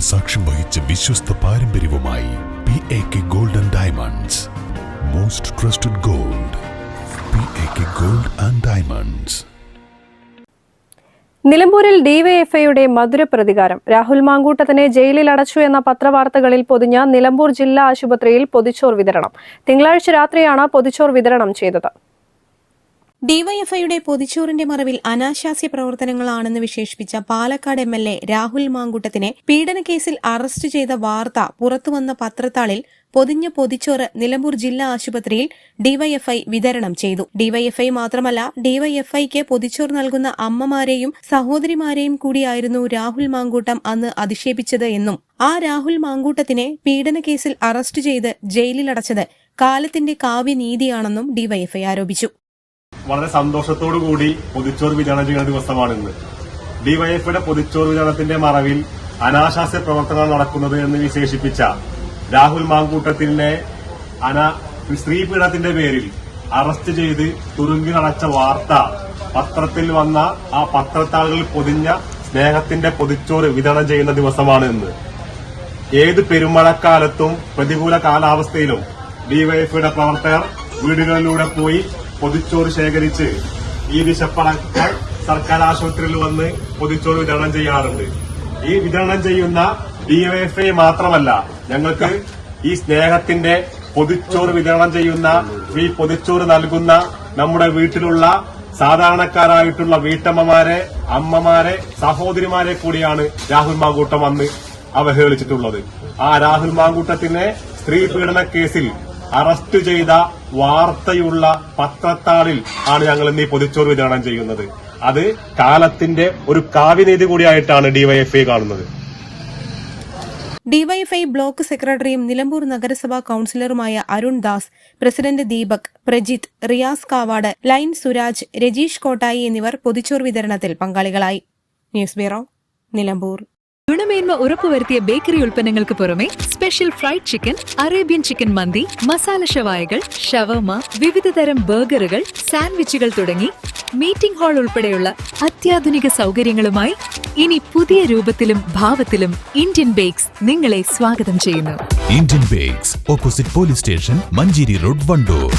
സാക്ഷ്യം വഹിച്ച വിശ്വസ്ത പാരമ്പര്യവുമായി PAK Gold and Diamonds. Most trusted gold. PAK Gold and Diamonds. നിലമ്പൂരിൽ ഡിവൈഎഫ്ഐയുടെ മധുര പ്രതികാരം. രാഹുൽ മാങ്കൂട്ടത്തിനെ ജയിലിൽ അടച്ചു എന്ന പത്രവാർത്തകളിൽ പൊതിഞ്ഞ നിലമ്പൂർ ജില്ലാ ആശുപത്രിയിൽ പൊതിച്ചോർ വിതരണം. തിങ്കളാഴ്ച രാത്രിയാണ് പൊതിച്ചോർ വിതരണം ചെയ്തത്. ഡിവൈഎഫ്ഐയുടെ പൊതിച്ചോറിന്റെ മറവിൽ അനാശാസ്യ പ്രവർത്തനങ്ങളാണെന്ന് വിശേഷിപ്പിച്ച പാലക്കാട് MLA രാഹുൽ മാങ്കൂട്ടത്തിനെ പീഡനക്കേസിൽ അറസ്റ്റ് ചെയ്ത വാർത്ത പുറത്തുവന്ന പത്രത്താളിൽ പൊതിഞ്ഞ പൊതിച്ചോറ് നിലമ്പൂർ ജില്ലാ ആശുപത്രിയിൽ ഡിവൈഎഫ്ഐ വിതരണം ചെയ്തു. ഡിവൈഎഫ്ഐ മാത്രമല്ല, ഡിവൈഎഫ്ഐക്ക് പൊതിച്ചോർ നൽകുന്ന അമ്മമാരെയും സഹോദരിമാരെയും കൂടിയായിരുന്നു രാഹുൽ മാങ്കൂട്ടം അന്ന് അധിക്ഷേപിച്ചത് എന്നും ആ രാഹുൽ മാങ്കൂട്ടത്തിനെ പീഡനക്കേസിൽ അറസ്റ്റ് ചെയ്ത് ജയിലിലടച്ചത് കാലത്തിന്റെ കാവ്യനീതിയാണെന്നും ഡിവൈഎഫ്ഐ ആരോപിച്ചു. വളരെ സന്തോഷത്തോടുകൂടി പൊതിച്ചോറ് വിതരണം ചെയ്യുന്ന ദിവസമാണ് ഇന്ന്. ഡിവൈഎഫ്ഐയുടെ പൊതിച്ചോറ് വിതരണത്തിന്റെ മറവിൽ അനാശാസ്യ പ്രവർത്തനങ്ങൾ നടക്കുന്നത് എന്ന് വിശേഷിപ്പിച്ച രാഹുൽ മാങ്കൂട്ടത്തിനെ സ്ത്രീപീഡനത്തിന്റെ പേരിൽ അറസ്റ്റ് ചെയ്ത് തുറുങ്കിലടച്ച വാർത്ത പത്രത്തിൽ വന്ന ആ പത്രത്താളുകളിൽ പൊതിഞ്ഞ സ്നേഹത്തിന്റെ പൊതിച്ചോറ് വിതരണം ചെയ്യുന്ന ദിവസമാണ് ഇന്ന്. ഏത് പെരുമഴക്കാലത്തും പ്രതികൂല കാലാവസ്ഥയിലും ഡിവൈഎഫ്ഐയുടെ പ്രവർത്തകർ വീടുകളിലൂടെ പോയി പൊതിച്ചോറ് ശേഖരിച്ച് ഈ വിശപ്പടക്കാൻ സർക്കാർ ആശുപത്രിയിൽ വന്ന് പൊതിച്ചോറ് വിതരണം ചെയ്യാറുണ്ട്. ഈ വിതരണം ചെയ്യുന്ന ഡിവൈഎഫ്ഐ മാത്രമല്ല, ഞങ്ങൾക്ക് ഈ സ്നേഹത്തിന്റെ പൊതിച്ചോറ് വിതരണം ചെയ്യുന്ന, ഈ പൊതിച്ചോറ് നൽകുന്ന നമ്മുടെ വീട്ടിലുള്ള സാധാരണക്കാരായിട്ടുള്ള വീട്ടമ്മമാരെ, അമ്മമാരെ, സഹോദരിമാരെ കൂടിയാണ് രാഹുൽ മാങ്കൂട്ടം അന്ന് അവഹേളിച്ചിട്ടുള്ളത്. ആ രാഹുൽ മാങ്കൂട്ടത്തിനെ സ്ത്രീ പീഡന കേസിൽ അറസ്റ്റ് ചെയ്ത വാർത്തയുള്ള പത്രത്താളിൽ ആണ് ഞങ്ങൾ ഇന്ന് ഈ പൊതിച്ചോറ് വിതരണം ചെയ്യുന്നത്. അത് കാലത്തിന്റെ ഒരു കാവ്യനീതി കൂടിയായിട്ടാണ് ഡിവൈഎഫ്ഐ കാണുന്നത്. ഡിവൈഎഫ്ഐ ബ്ലോക്ക് സെക്രട്ടറിയും നിലമ്പൂർ നഗരസഭാ കൌൺസിലറുമായ അരുൺ ദാസ്, പ്രസിഡന്റ് ദീപക്, പ്രജിത്ത്, റിയാസ് കാവാട്, ലൈൻ സുരാജ്, രജീഷ് കോട്ടായി എന്നിവർ പൊതിച്ചോറ് വിതരണത്തിൽ പങ്കാളികളായി. News bureau, Nilambur. ഗുണമേന്മ ഉറപ്പുവരുത്തിയ ബേക്കറി ഉൽപ്പന്നങ്ങൾക്ക് പുറമെ special fried chicken, Arabian chicken മന്തി, മസാല ഷവായകൾ, ഷവർമ, വിവിധതരം ബർഗറുകൾ, സാൻഡ്വിച്ചുകൾ തുടങ്ങി മീറ്റിംഗ് ഹാൾ ഉൾപ്പെടെയുള്ള അത്യാധുനിക സൗകര്യങ്ങളുമായി ഇനി പുതിയ രൂപത്തിലും ഭാവത്തിലും ഇന്ത്യൻ ബേക്സ് നിങ്ങളെ സ്വാഗതം ചെയ്യുന്നു. Indian bakes, opposite police station, Manjeri road, Wandoor.